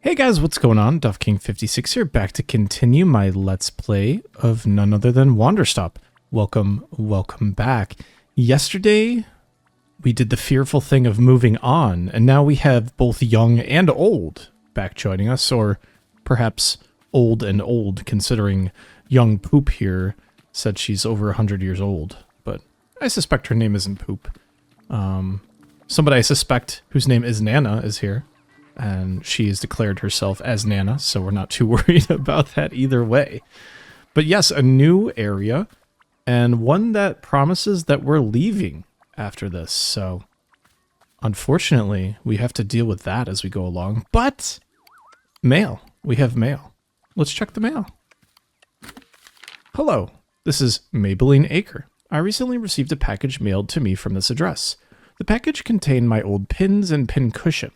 Hey guys, what's going on? DuffKing56 here, back to continue my Let's Play of none other than Wanderstop. Welcome back. Yesterday, we did the fearful thing of moving on, and now we have both young and old back joining us, or perhaps old and old, considering young Poop here said she's over 100 years old, but I suspect her name isn't Poop. Somebody I suspect whose name is Nana is here. And she has declared herself as Nana, so we're not too worried about that either way. But yes, a new area, and one that promises that we're leaving after this. So, unfortunately, we have to deal with that as we go along. But, mail. We have mail. Let's check the mail. Hello, this is Maybelline Acre. I recently received a package mailed to me from this address. The package contained my old pins and pin cushion.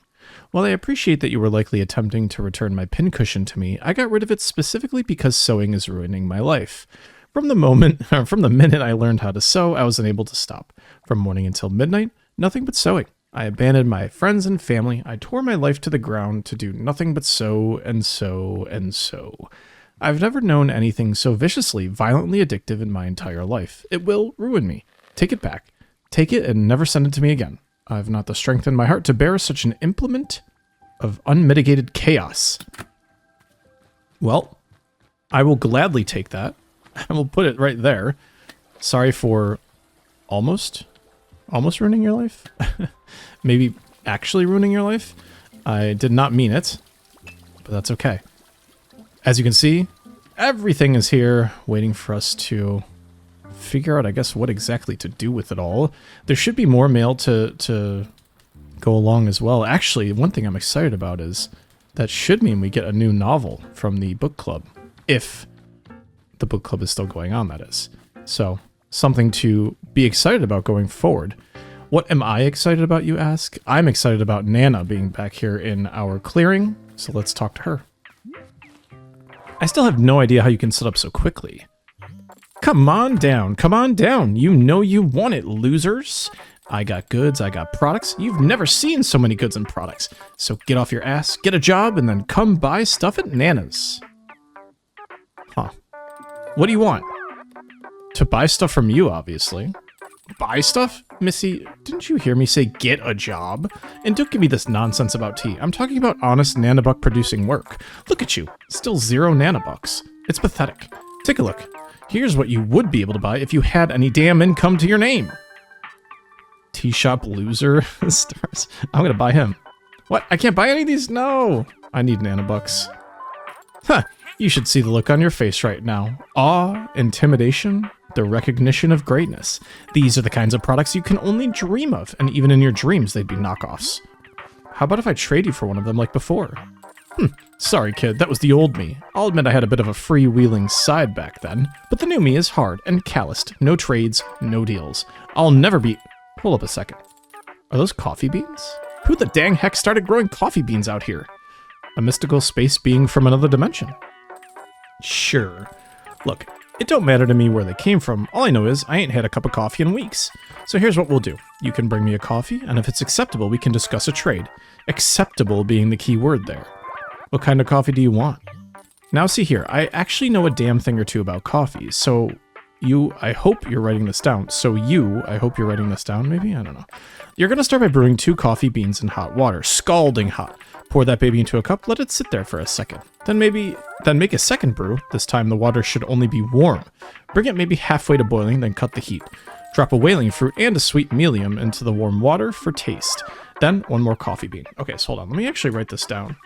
While I appreciate that you were likely attempting to return my pincushion to me, I got rid of it specifically because sewing is ruining my life. From the minute I learned how to sew, I was unable to stop. From morning until midnight, nothing but sewing. I abandoned my friends and family. I tore my life to the ground to do nothing but sew and sew and sew. I've never known anything so viciously, violently addictive in my entire life. It will ruin me. Take it back. Take it and never send it to me again. I've not the strength in my heart to bear such an implement of unmitigated chaos. Well, I will gladly take that. I will put it right there. Sorry for almost ruining your life. Maybe actually ruining your life. I did not mean it, but that's okay. As you can see, everything is here waiting for us to figure out, I guess, what exactly to do with it all. There should be more mail to go along as well. Actually, one thing I'm excited about is that should mean we get a new novel from the book club. If the book club is still going on, that is. So, something to be excited about going forward. What am I excited about, you ask? I'm excited about Nana being back here in our clearing, so let's talk to her. I still have no idea how you can set up so quickly. Come on down, you know you want it, losers. I got goods, I got products. You've never seen so many goods and products. So get off your ass, get a job, and then come buy stuff at Nana's. Huh. What do you want? To buy stuff from you, obviously. Buy stuff? Missy, didn't you hear me say get a job? And don't give me this nonsense about tea. I'm talking about honest nanobuck producing work. Look at you, still 0 nanobucks. It's pathetic. Take a look. Here's what you would be able to buy if you had any damn income to your name. Tea shop loser. Stars. I'm gonna buy him. What? I can't buy any of these? No. I need nanobucks. Huh. You should see the look on your face right now. Awe, intimidation, the recognition of greatness. These are the kinds of products you can only dream of, and even in your dreams they'd be knockoffs. How about if I trade you for one of them like before? Sorry, kid, that was the old me. I'll admit I had a bit of a freewheeling side back then, but the new me is hard and calloused. No trades, no deals. I'll never be... Hold up a second. Are those coffee beans? Who the dang heck started growing coffee beans out here? A mystical space being from another dimension. Sure. Look, it don't matter to me where they came from. All I know is I ain't had a cup of coffee in weeks. So here's what we'll do. You can bring me a coffee, and if it's acceptable, we can discuss a trade. Acceptable being the key word there. What kind of coffee do you want? Now see here, I actually know a damn thing or two about coffee, so I hope you're writing this down. I hope you're writing this down, maybe? I don't know. You're gonna start by brewing 2 coffee beans in hot water, scalding hot. Pour that baby into a cup, let it sit there for a second. Then make a second brew. This time the water should only be warm. Bring it maybe halfway to boiling, then cut the heat. Drop a whaling fruit and a sweet melium into the warm water for taste. Then 1 more coffee bean. Okay, so hold on, let me actually write this down.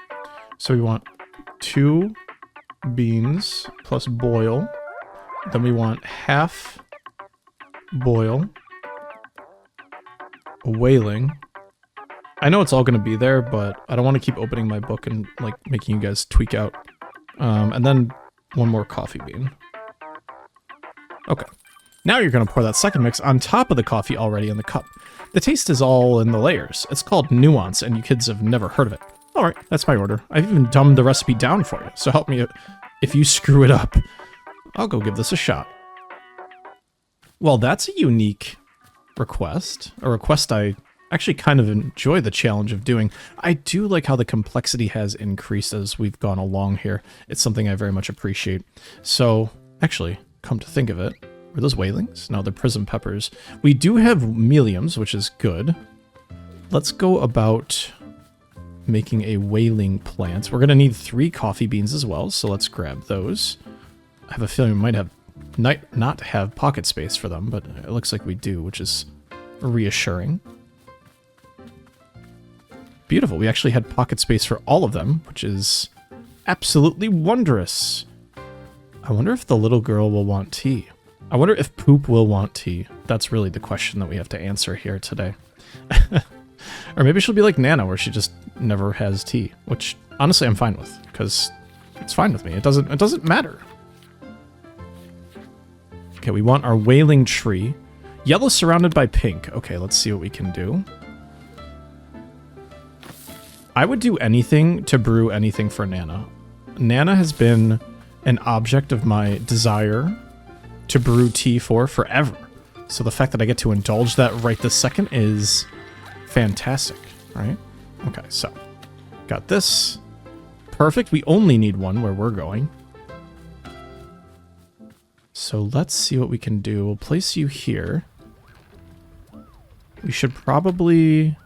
So we want 2 beans plus boil. Then we want half boil, whaling. I know it's all going to be there, but I don't want to keep opening my book and like making you guys tweak out. And then 1 more coffee bean. Okay. Now you're going to pour that second mix on top of the coffee already in the cup. The taste is all in the layers. It's called nuance, and you kids have never heard of it. Alright, that's my order. I've even dumbed the recipe down for you, so help me if you screw it up. I'll go give this a shot. Well, that's a unique request. A request I actually kind of enjoy the challenge of doing. I do like how the complexity has increased as we've gone along here. It's something I very much appreciate. So, actually, come to think of it, were those whalings? No, they're prism peppers. We do have meliums, which is good. Let's go about making a whaling plant. We're going to need 3 coffee beans as well, so let's grab those. I have a feeling we might have not have pocket space for them, but it looks like we do, which is reassuring. Beautiful. We actually had pocket space for all of them, which is absolutely wondrous. I wonder if the little girl will want tea. I wonder if Poop will want tea. That's really the question that we have to answer here today. Or maybe she'll be like Nana, where she just never has tea, which honestly I'm fine with, because it's fine with me. It doesn't matter. Okay, we want our whaling tree. Yellow surrounded by pink. Okay, let's see what we can do. I would do anything to brew anything for Nana. Nana has been an object of my desire to brew tea for forever. So the fact that I get to indulge that right this second is fantastic, right? Okay, so got this. Perfect. We only need one where we're going. So let's see what we can do. We'll place you here. We should probably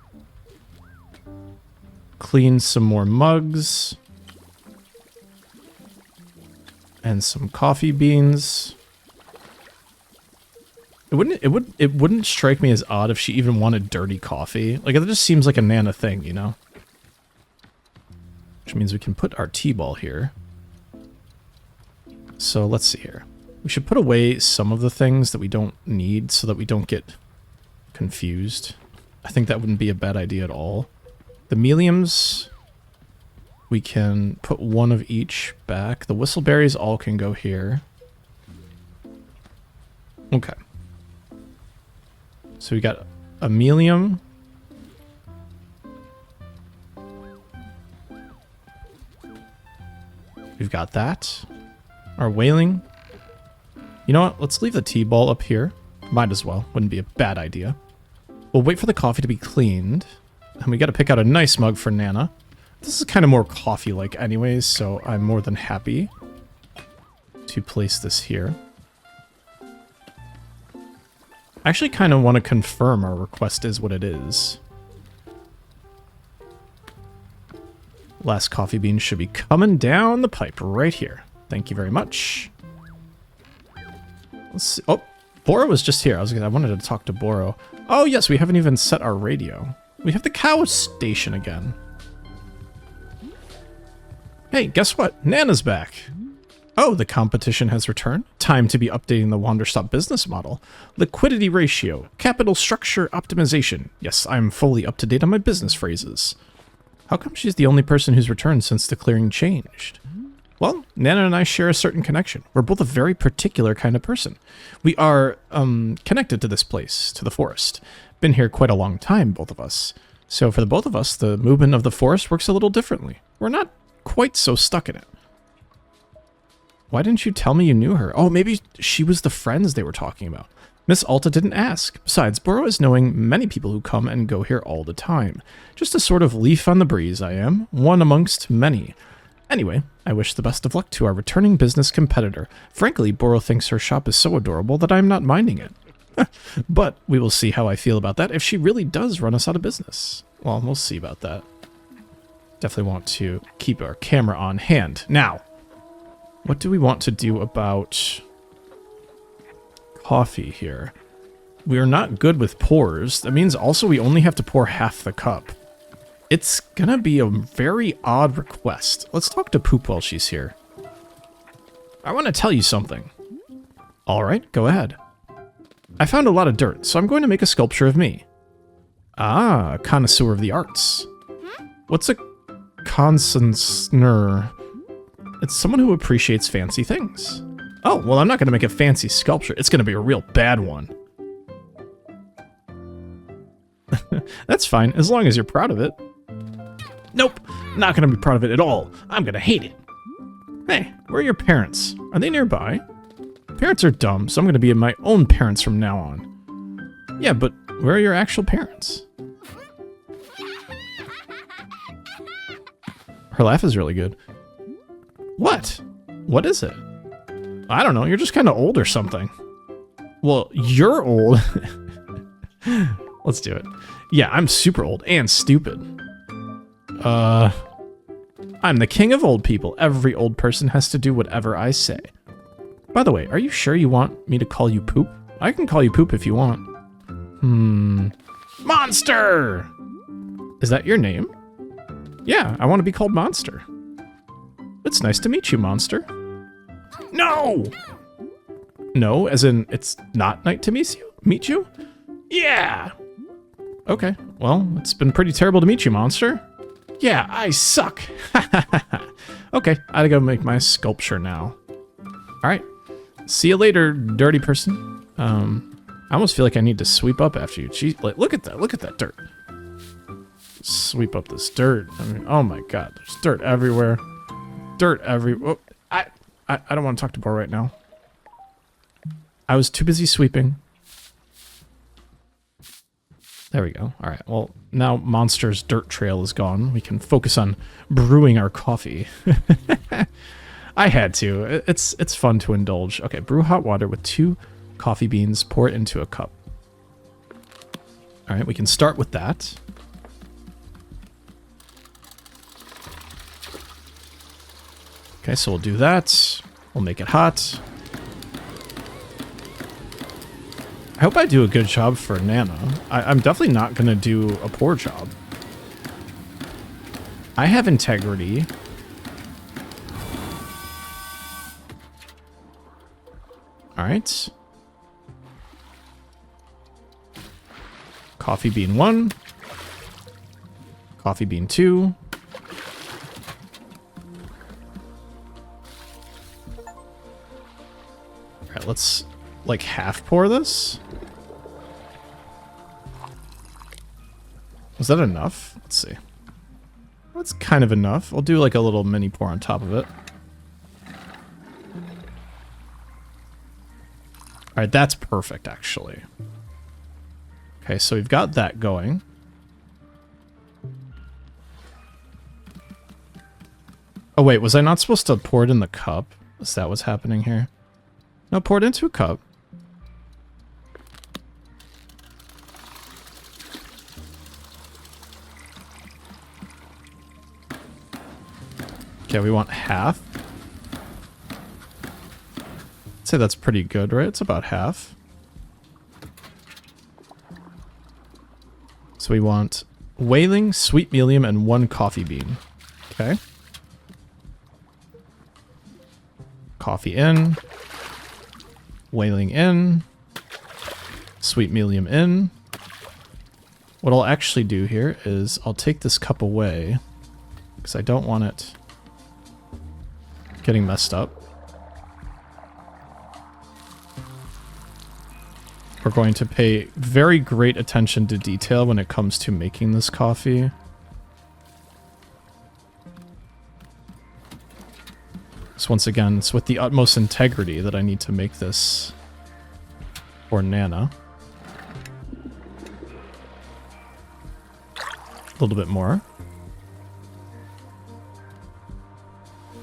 clean some more mugs and some coffee beans. It wouldn't strike me as odd if she even wanted dirty coffee. Like, it just seems like a Nana thing, you know? Which means we can put our tea ball here. So let's see here. We should put away some of the things that we don't need so that we don't get confused. I think that wouldn't be a bad idea at all. The meliums, we can put one of each back. The whistleberries all can go here. Okay. So we got a melium. We've got that. Our whaling. You know what? Let's leave the tea ball up here. Might as well. Wouldn't be a bad idea. We'll wait for the coffee to be cleaned. And we got to pick out a nice mug for Nana. This is kind of more coffee-like anyways, so I'm more than happy to place this here. I actually kind of want to confirm our request is what it is. Last coffee bean should be coming down the pipe right here. Thank you very much. Let's see. Oh, Boro was just here. I wanted to talk to Boro. Oh yes, we haven't even set our radio. We have the cow station again. Hey, guess what? Nana's back. Oh, the competition has returned. Time to be updating the Wanderstop business model. Liquidity ratio. Capital structure optimization. Yes, I'm fully up to date on my business phrases. How come she's the only person who's returned since the clearing changed? Well, Nana and I share a certain connection. We're both a very particular kind of person. We are, connected to this place, to the forest. Been here quite a long time, both of us. So for the both of us, the movement of the forest works a little differently. We're not quite so stuck in it. Why didn't you tell me you knew her? Oh, maybe she was the friends they were talking about. Miss Alta didn't ask. Besides, Boro is knowing many people who come and go here all the time. Just a sort of leaf on the breeze, I am. One amongst many. Anyway, I wish the best of luck to our returning business competitor. Frankly, Boro thinks her shop is so adorable that I'm not minding it. But we will see how I feel about that if she really does run us out of business. Well, we'll see about that. Definitely want to keep our camera on hand. Now, what do we want to do about coffee here? We are not good with pours. That means also we only have to pour half the cup. It's gonna be a very odd request. Let's talk to Poop while she's here. I want to tell you something. All right, go ahead. I found a lot of dirt, so I'm going to make a sculpture of me. Ah, a connoisseur of the arts. What's a connoisseur? It's someone who appreciates fancy things. Oh, well, I'm not going to make a fancy sculpture. It's going to be a real bad one. That's fine, as long as you're proud of it. Nope, not going to be proud of it at all. I'm going to hate it. Hey, where are your parents? Are they nearby? Parents are dumb, so I'm going to be my own parents from now on. Yeah, but where are your actual parents? Her laugh is really good. What? What is it? I don't know. You're just kind of old or something. Well, you're old. Let's do it. Yeah, I'm super old and stupid. I'm the king of old people. Every old person has to do whatever I say. By the way, are you sure you want me to call you Poop? I can call you Poop if you want. Monster! Is that your name? Yeah, I want to be called Monster. It's nice to meet you, Monster. No! No, as in, it's not nice to meet you? Meet you? Yeah! Okay, well, it's been pretty terrible to meet you, Monster. Yeah, I suck. Okay, I gotta go make my sculpture now. Alright, see you later, dirty person. I almost feel like I need to sweep up after you. Jeez, like, look at that dirt. Sweep up this dirt. I mean, oh my god, there's dirt everywhere. Dirt everywhere. Oh, I don't want to talk to Bor right now. I was too busy sweeping. There we go. All right. Well, now Monster's dirt trail is gone. We can focus on brewing our coffee. I had to. It's fun to indulge. Okay, brew hot water with 2 coffee beans. Pour it into a cup. All right, we can start with that. Okay, so we'll do that. We'll make it hot. I hope I do a good job for Nana. I'm definitely not going to do a poor job. I have integrity. All right. Coffee bean 1. Coffee bean 2. All right, let's like half pour this. Was that enough? Let's see. That's kind of enough. I'll do like a little mini pour on top of it. Alright, that's perfect, actually. Okay, so we've got that going. Oh wait, was I not supposed to pour it in the cup? Is that what's happening here? No, pour it into a cup. Okay, we want half. I'd say that's pretty good, right? It's about half. So we want whaling, sweet medium, and 1 coffee bean. Okay. Coffee in. Whaling in. Sweet medium in. What I'll actually do here is I'll take this cup away because I don't want it getting messed up. We're going to pay very great attention to detail when it comes to making this coffee. So once again, it's with the utmost integrity that I need to make this for Nana. A little bit more.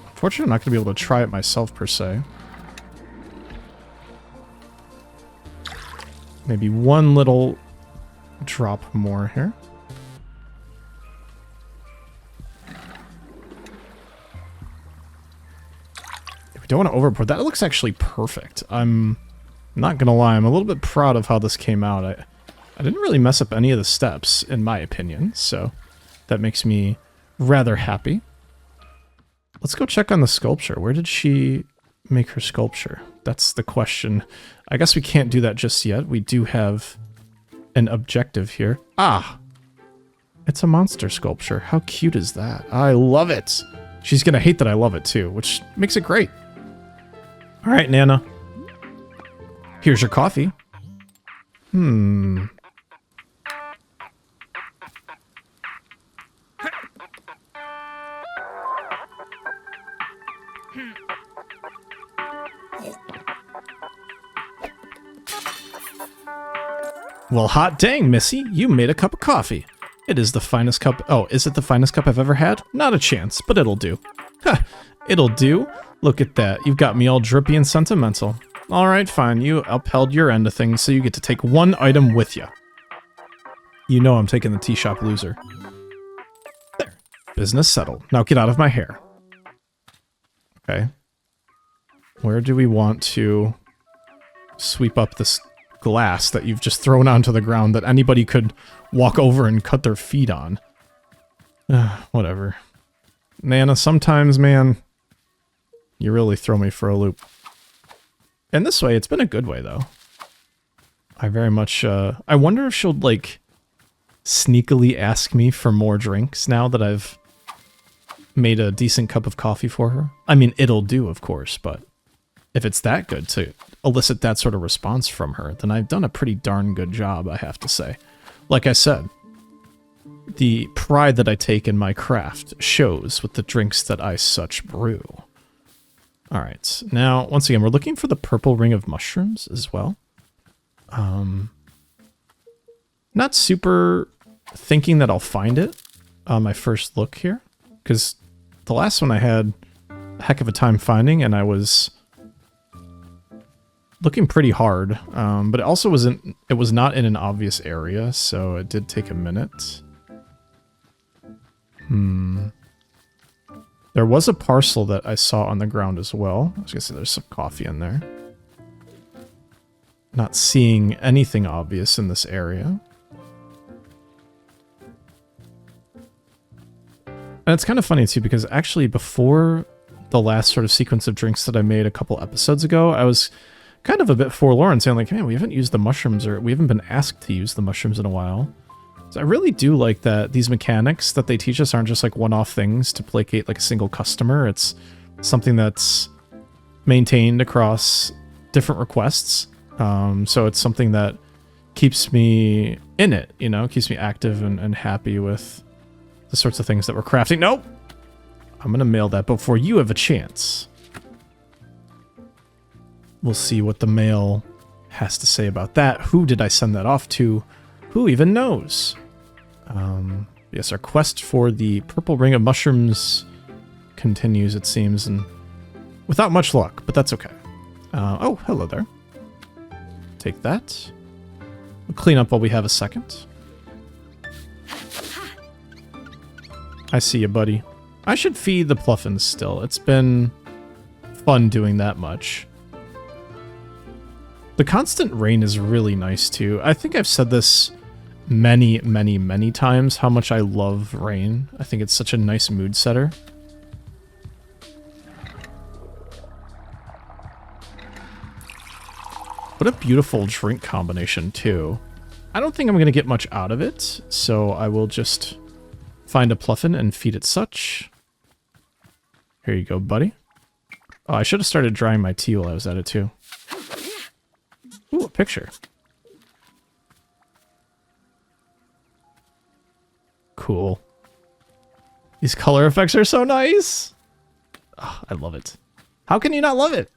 Unfortunately, I'm not going to be able to try it myself, per se. Maybe 1 little drop more here. We don't want to overpour. That looks actually perfect. I'm not going to lie. I'm a little bit proud of how this came out. I didn't really mess up any of the steps, in my opinion, so that makes me rather happy. Let's go check on the sculpture. Where did she make her sculpture? That's the question. I guess we can't do that just yet. We do have an objective here. Ah! It's a monster sculpture. How cute is that? I love it! She's gonna hate that I love it too, which makes it great. Alright, Nana. Here's your coffee. Well, hot dang, Missy, you made a cup of coffee. It is the finest cup. Oh, is it the finest cup I've ever had? Not a chance, but it'll do. Ha! It'll do. Look at that. You've got me all drippy and sentimental. Alright, fine. You upheld your end of things, so you get to take one item with you. You know I'm taking the tea shop loser. There. Business settled. Now get out of my hair. Okay. Where do we want to sweep up this glass that you've just thrown onto the ground that anybody could walk over and cut their feet on? Whatever. Nana, sometimes, man, you really throw me for a loop. And this way, it's been a good way, though. I very much, I wonder if she'll, like, sneakily ask me for more drinks now that I've made a decent cup of coffee for her. I mean, it'll do, of course, but if it's that good to elicit that sort of response from her, then I've done a pretty darn good job, I have to say. Like I said, the pride that I take in my craft shows with the drinks that I such brew. Alright, now, once again, we're looking for the purple ring of mushrooms as well. Not super thinking that I'll find it on my first look here, because the last one I had a heck of a time finding, and I was looking pretty hard, but it also it was not in an obvious area, so it did take a minute. There was a parcel that I saw on the ground as well. I was gonna say there's some coffee in there. Not seeing anything obvious in this area. And it's kind of funny too, because actually before the last sort of sequence of drinks that I made a couple episodes ago, I was kind of a bit forlorn, saying like, man, we haven't used the mushrooms, or we haven't been asked to use the mushrooms in a while. So I really do like that these mechanics that they teach us aren't just like one-off things to placate like a single customer. It's something that's maintained across different requests. So it's something that keeps me in it, you know, keeps me active and happy with the sorts of things that we're crafting. Nope! I'm gonna mail that before you have a chance. We'll see what the mail has to say about that. Who did I send that off to? Who even knows? Yes, our quest for the purple ring of mushrooms continues, it seems, and without much luck, but that's okay. Oh, hello there. Take that. We'll clean up while we have a second. I see you, buddy. I should feed the Pluffins still. It's been fun doing that much. The constant rain is really nice, too. I think I've said this many, many, many times, how much I love rain. I think it's such a nice mood setter. What a beautiful drink combination, too. I don't think I'm going to get much out of it, so I will just find a Pluffin and feed it such. Here you go, buddy. Oh, I should have started drying my tea while I was at it, too. Ooh, a picture. Cool. These color effects are so nice. Oh, I love it. How can you not love it?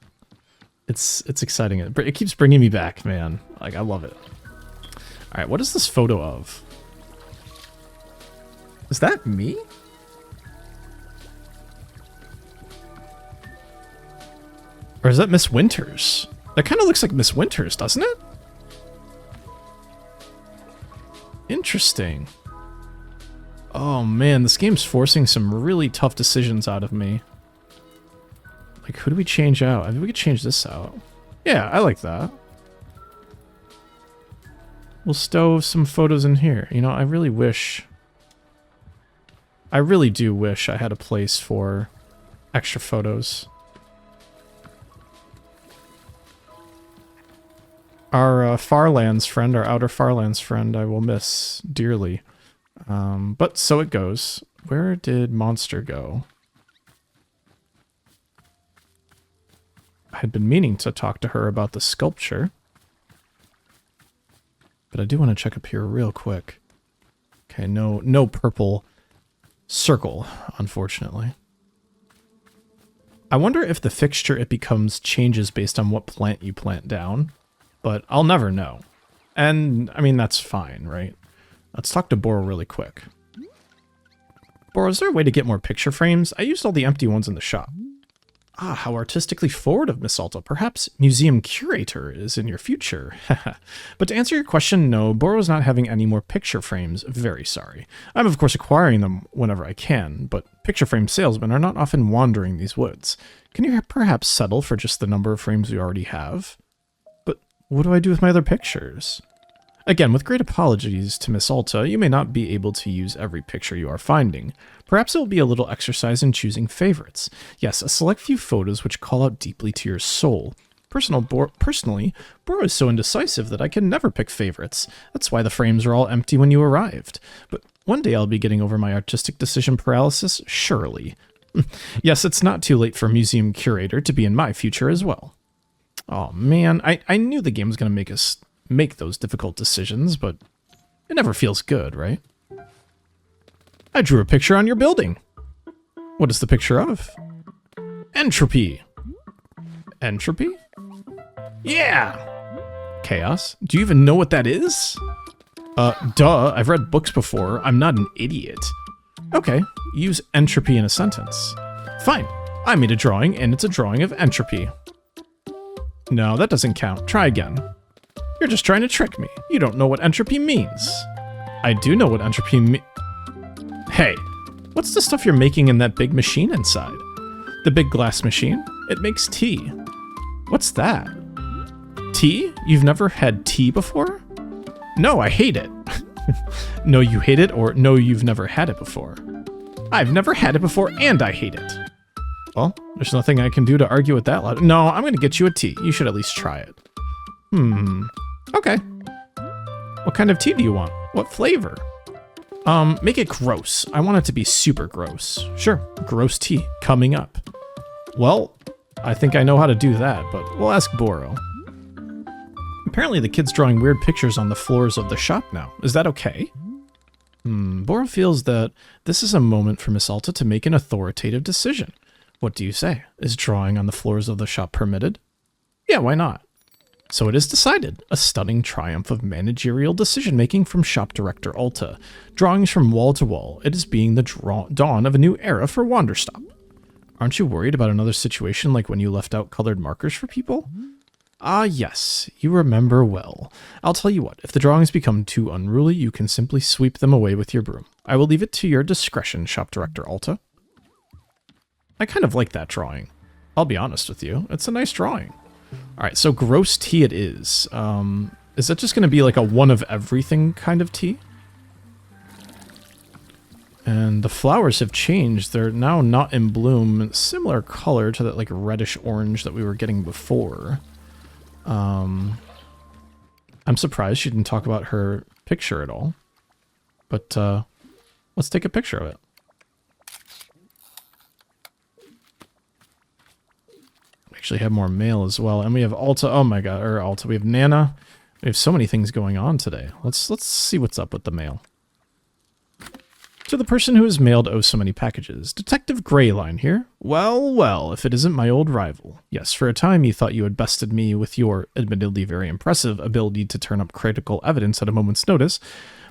It's exciting. It keeps bringing me back, man. Like, I love it. All right, what is this photo of? Is that me? Or is that Miss Winters? That kind of looks like Miss Winters, doesn't it? Interesting. Oh man, this game's forcing some really tough decisions out of me. Like, who do we change out? I think we could change this out. Yeah, I like that. We'll stow some photos in here. You know, I really do wish I had a place for extra photos. Our Farlands friend, our outer Farlands friend, I will miss dearly. But so it goes. Where did Monster go? I had been meaning to talk to her about the sculpture. But I do want to check up here real quick. Okay, no purple circle, unfortunately. I wonder if the fixture it becomes changes based on what plant you plant down. But I'll never know. And, I mean, that's fine, right? Let's talk to Boro really quick. Boro, is there a way to get more picture frames? I used all the empty ones in the shop. Ah, how artistically forward of Miss Alta. Perhaps museum curator is in your future. But to answer your question, no, Boro's not having any more picture frames. Very sorry. I'm of course acquiring them whenever I can, but picture frame salesmen are not often wandering these woods. Can you perhaps settle for just the number of frames we already have? But what do I do with my other pictures? Again, with great apologies to Miss Alta, you may not be able to use every picture you are finding. Perhaps it will be a little exercise in choosing favorites. Yes, a select few photos which call out deeply to your soul. Personally, Boro is so indecisive that I can never pick favorites. That's why the frames are all empty when you arrived. But one day I'll be getting over my artistic decision paralysis, surely. Yes, it's not too late for a museum curator to be in my future as well. Oh man, I knew the game was going to make us make those difficult decisions, but it never feels good, right? I drew a picture on your building. What is the picture of? Entropy. Entropy? Yeah! Chaos? Do you even know what that is? Duh, I've read books before. I'm not an idiot. Okay, use entropy in a sentence. Fine, I made a drawing, and it's a drawing of entropy. No, that doesn't count. Try again. You're just trying to trick me. You don't know what entropy means. I do know what entropy means. Hey, what's the stuff you're making in that big machine inside? The big glass machine? It makes tea. What's that? Tea? You've never had tea before? No, I hate it. No, you hate it, or no, you've never had it before. I've never had it before, and I hate it. Well, there's nothing I can do to argue with that loud. No, I'm going to get you a tea. You should at least try it. Okay. What kind of tea do you want? What flavor? Make it gross. I want it to be super gross. Sure, gross tea coming up. Well, I think I know how to do that, but we'll ask Boro. Apparently the kid's drawing weird pictures on the floors of the shop now. Is that okay? Boro feels that this is a moment for Miss Alta to make an authoritative decision. What do you say? Is drawing on the floors of the shop permitted? Yeah, why not? So it is decided. A stunning triumph of managerial decision-making from shop director Alta. Drawings from wall to wall. It is being the dawn of a new era for Wanderstop. Aren't you worried about another situation like when you left out colored markers for people? Ah, yes. You remember well. I'll tell you what. If the drawings become too unruly, you can simply sweep them away with your broom. I will leave it to your discretion, shop director Alta. I kind of like that drawing. I'll be honest with you. It's a nice drawing. Alright, so gross tea it is. Is that just going to be like a one of everything kind of tea? And the flowers have changed. They're now not in bloom. Similar color to that like reddish orange that we were getting before. I'm surprised she didn't talk about her picture at all. But let's take a picture of it. Actually have more mail as well, and we have Alta. Oh my god, or Alta. We have Nana. We have so many things going on today. Let's see what's up with the mail. To the person who has mailed oh so many packages, Detective Greyline here. Well, well, if it isn't my old rival. Yes, for a time you thought you had bested me with your, admittedly very impressive, ability to turn up critical evidence at a moment's notice,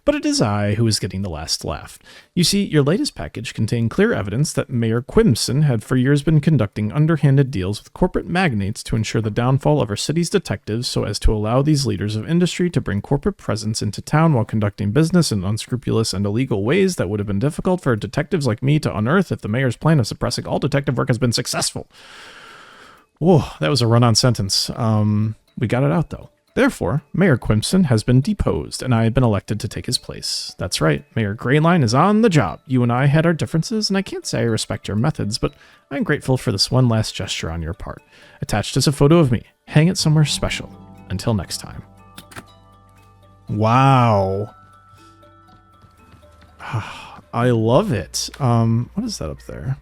but it is I who is getting the last laugh. You see, your latest package contained clear evidence that Mayor Quimson had for years been conducting underhanded deals with corporate magnates to ensure the downfall of our city's detectives so as to allow these leaders of industry to bring corporate presence into town while conducting business in unscrupulous and illegal ways that would have been difficult for detectives like me to unearth if the mayor's plan of suppressing all detective work has been successful. Whoa, that was a run-on sentence. We got it out, though. Therefore, Mayor Quimson has been deposed, and I have been elected to take his place. That's right, Mayor Greyline is on the job. You and I had our differences, and I can't say I respect your methods, but I'm grateful for this one last gesture on your part. Attached is a photo of me. Hang it somewhere special. Until next time. Wow. I love it. What is that up there?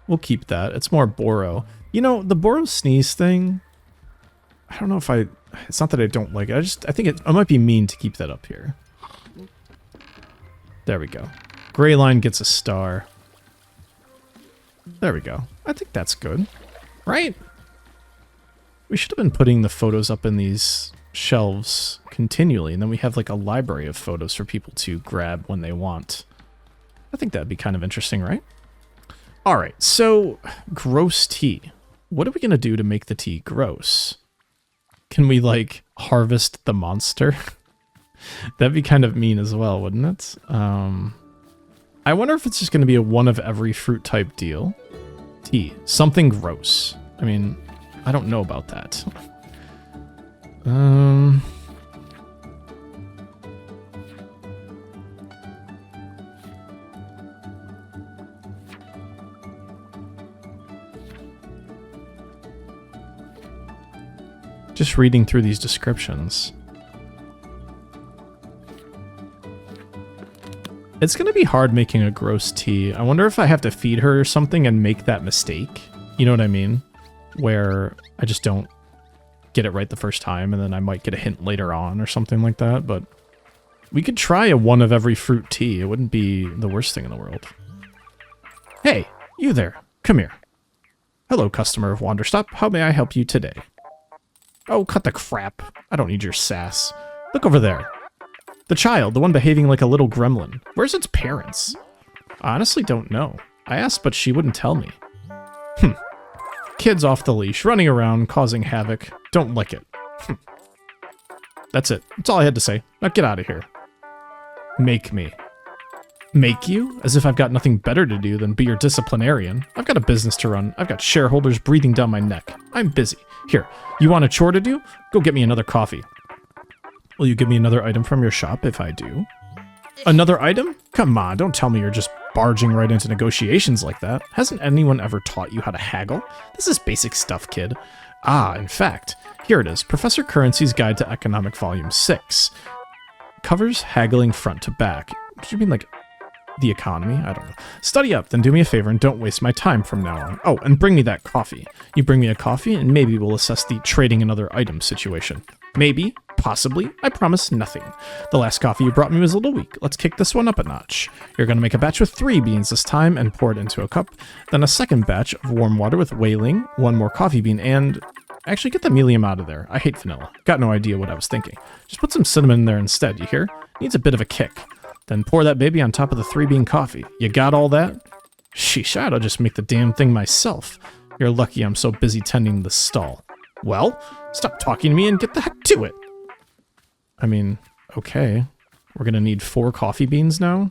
We'll keep that. It's more Boro. You know, the Boro sneeze thing, I don't know if it's not that I don't like it. I think it might be mean to keep that up here. There we go. Greyline gets a star. There we go. I think that's good. Right? We should have been putting the photos up in these shelves continually, and then we have like a library of photos for people to grab when they want. I think that'd be kind of interesting, right? All right, so gross tea. What are we going to do to make the tea gross? Can we, like, harvest the monster? That'd be kind of mean as well, wouldn't it? I wonder if it's just going to be a one of every fruit type deal. Tea. Something gross. I mean, I don't know about that. Just reading through these descriptions. It's going to be hard making a gross tea. I wonder if I have to feed her or something and make that mistake. You know what I mean? Where I just don't get it right the first time, and then I might get a hint later on or something like that. But we could try a one of every fruit tea. It wouldn't be the worst thing in the world. Hey, you there. Come here. Hello, customer of Wanderstop. How may I help you today? Oh, cut the crap. I don't need your sass. Look over there. The child, the one behaving like a little gremlin. Where's its parents? I honestly don't know. I asked, but she wouldn't tell me. Kids off the leash, running around, causing havoc. Don't like it. That's it. That's all I had to say. Now get out of here. Make me. Make you? As if I've got nothing better to do than be your disciplinarian. I've got a business to run. I've got shareholders breathing down my neck. I'm busy. Here, you want a chore to do? Go get me another coffee. Will you give me another item from your shop if I do? Another item? Come on, don't tell me you're just barging right into negotiations like that. Hasn't anyone ever taught you how to haggle? This is basic stuff, kid. Ah, in fact, here it is. Professor Currency's Guide to Economic Volume 6. Covers haggling front to back. What do you mean, like, the economy? I don't know. Study up, then do me a favor and don't waste my time from now on. Oh, and bring me that coffee. You bring me a coffee, and maybe we'll assess the trading another item situation. Maybe, possibly, I promise nothing. The last coffee you brought me was a little weak. Let's kick this one up a notch. You're going to make a batch with 3 beans this time and pour it into a cup. Then a second batch of warm water with whaling, 1 more coffee bean, and... Actually, get the helium out of there. I hate vanilla. Got no idea what I was thinking. Just put some cinnamon in there instead, you hear? Needs a bit of a kick. Then pour that baby on top of the 3-bean coffee. You got all that? Sheesh, I'd just make the damn thing myself. You're lucky I'm so busy tending the stall. Well, stop talking to me and get the heck to it. I mean, okay. We're gonna need 4 coffee beans now?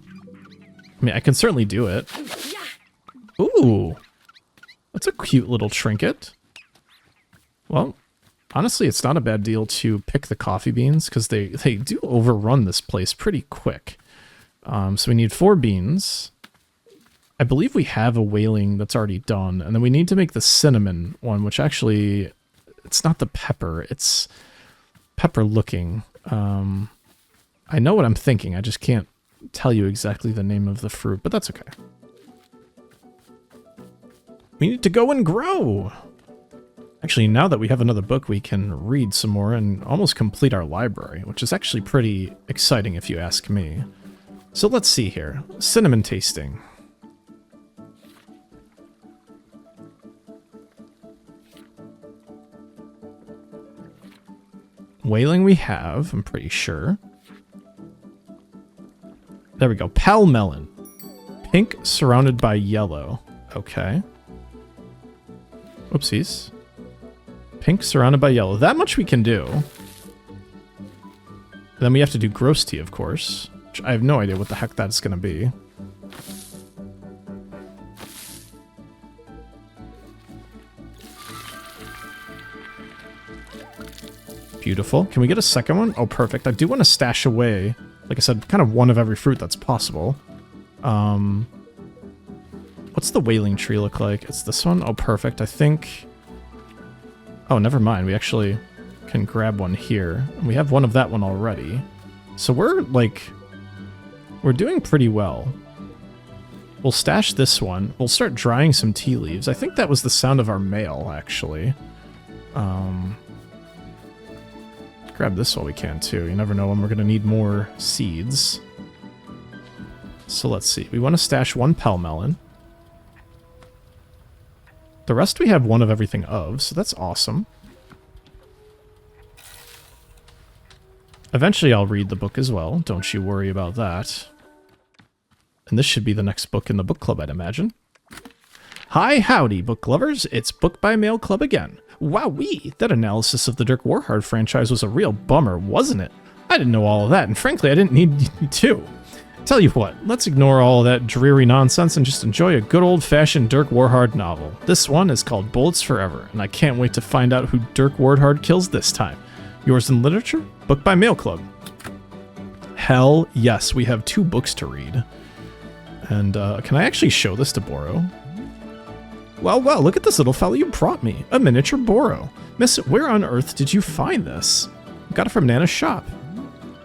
I mean, I can certainly do it. Ooh. That's a cute little trinket. Well, honestly, it's not a bad deal to pick the coffee beans, because they do overrun this place pretty quick. So we need 4 beans. I believe we have a whaling that's already done, and then we need to make the cinnamon one, which actually, it's not the pepper, it's pepper looking. I know what I'm thinking, I just can't tell you exactly the name of the fruit, but that's okay. We need to go and grow! Actually, now that we have another book, we can read some more and almost complete our library, which is actually pretty exciting if you ask me. So let's see here. Cinnamon tasting. Whaling we have, I'm pretty sure. There we go. Pal melon. Pink surrounded by yellow. Okay. Oopsies. Pink surrounded by yellow. That much we can do. Then we have to do gross tea, of course. Which I have no idea what the heck that's going to be. Beautiful. Can we get a second one? Oh, perfect. I do want to stash away, like I said, kind of one of every fruit that's possible. What's the whaling tree look like? It's this one? Oh, perfect. I think... Oh, never mind. We actually can grab one here. And we have one of that one already. So we're, like... We're doing pretty well. We'll stash this one. We'll start drying some tea leaves. I think that was the sound of our mail, actually. Grab this while we can, too. You never know when we're going to need more seeds. So let's see. We want to stash 1 pal melon. The rest we have one of everything of, so that's awesome. Eventually I'll read the book as well. Don't you worry about that. And this should be the next book in the book club, I'd imagine. Hi, howdy, book lovers. It's Book by Mail Club again. Wowee, that analysis of the Dirk Warhard franchise was a real bummer, wasn't it? I didn't know all of that, and frankly, I didn't need to. Tell you what, let's ignore all of that dreary nonsense and just enjoy a good old-fashioned Dirk Warhard novel. This one is called Bullets Forever, and I can't wait to find out who Dirk Warhard kills this time. Yours in literature? Book by Mail Club. Hell yes, we have 2 books to read. And can I actually show this to Boro? Well, look at this little fellow you brought me. A miniature Boro. Miss, where on earth did you find this? Got it from Nana's shop.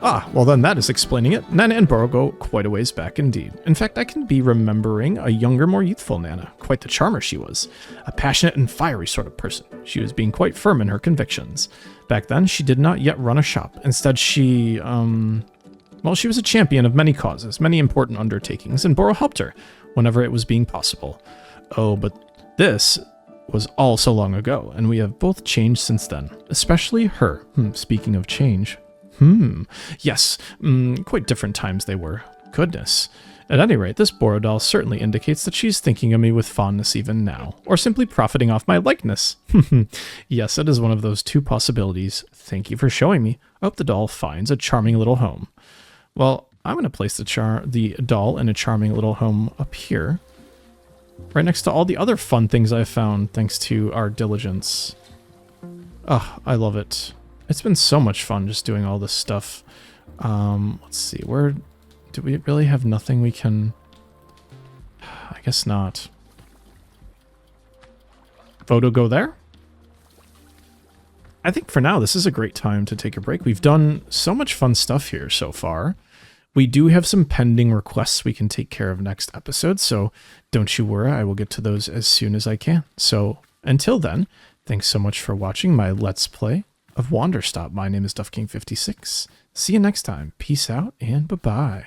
Ah, well then that is explaining it. Nana and Boro go quite a ways back indeed. In fact, I can be remembering a younger, more youthful Nana. Quite the charmer she was. A passionate and fiery sort of person. She was being quite firm in her convictions. Back then, she did not yet run a shop. Instead, she, well, she was a champion of many causes, many important undertakings, and Boro helped her whenever it was being possible. Oh, but this was all so long ago, and we have both changed since then. Especially her. Speaking of change. Yes, quite different times they were. Goodness. At any rate, this Boro doll certainly indicates that she's thinking of me with fondness even now, or simply profiting off my likeness. Yes, it is one of those 2 possibilities. Thank you for showing me. I hope the doll finds a charming little home. Well, I'm going to place the doll in a charming little home up here, right next to all the other fun things I've found thanks to our diligence. Oh, I love it. It's been so much fun just doing all this stuff. Let's see, where do we really have nothing we can... I guess not. Photo go there? I think for now this is a great time to take a break. We've done so much fun stuff here so far. We do have some pending requests we can take care of next episode, so don't you worry, I will get to those as soon as I can. So until then, thanks so much for watching my Let's Play of Wanderstop. My name is DuffKing56. See you next time. Peace out and bye-bye.